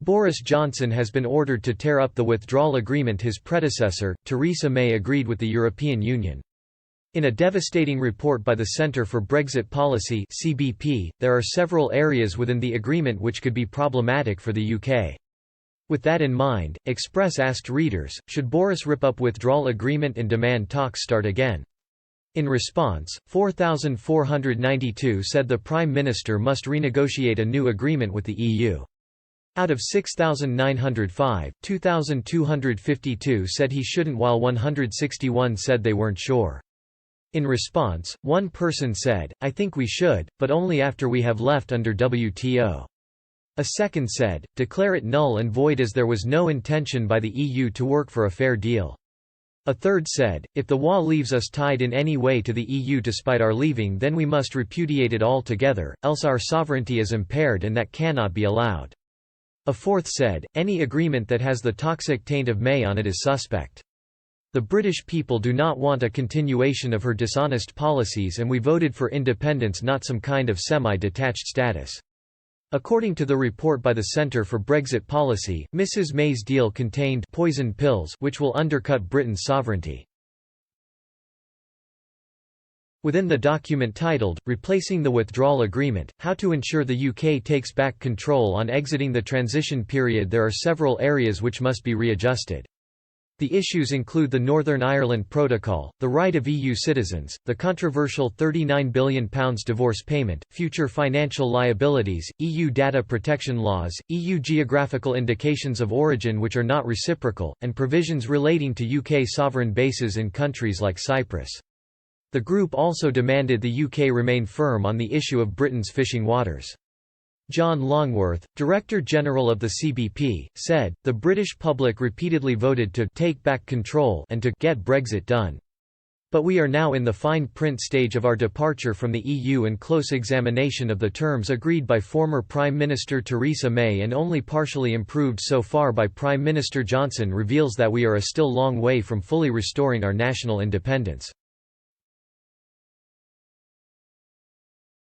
Boris Johnson has been ordered to tear up the withdrawal agreement his predecessor, Theresa May, agreed with the European Union. In a devastating report by the Centre for Brexit Policy (CBP), there are several areas within the agreement which could be problematic for the UK. With that in mind, Express asked readers, should Boris rip up withdrawal agreement and demand talks start again? In response, 4,492 said the Prime Minister must renegotiate a new agreement with the EU. Out of 6,905, 2,252 said he shouldn't, while 161 said they weren't sure. In response, one person said, "I think we should, but only after we have left under WTO." A second said, "Declare it null and void as there was no intention by the EU to work for a fair deal." A third said, "If the wall leaves us tied in any way to the EU despite our leaving, then we must repudiate it altogether, else our sovereignty is impaired and that cannot be allowed." A fourth said, "Any agreement that has the toxic taint of May on it is suspect. The British people do not want a continuation of her dishonest policies, and we voted for independence, not some kind of semi-detached status." According to the report by the Centre for Brexit Policy, Mrs May's deal contained poison pills which will undercut Britain's sovereignty. Within the document titled, Replacing the Withdrawal Agreement, How to Ensure the UK Takes Back Control on Exiting the Transition Period, there are several areas which must be readjusted. The issues include the Northern Ireland Protocol, the right of EU citizens, the controversial £39 billion divorce payment, future financial liabilities, EU data protection laws, EU geographical indications of origin which are not reciprocal, and provisions relating to UK sovereign bases in countries like Cyprus. The group also demanded the UK remain firm on the issue of Britain's fishing waters. John Longworth, Director General of the CBP, said, "The British public repeatedly voted to take back control and to get Brexit done. But we are now in the fine print stage of our departure from the EU, and close examination of the terms agreed by former Prime Minister Theresa May and only partially improved so far by Prime Minister Johnson reveals that we are a still long way from fully restoring our national independence."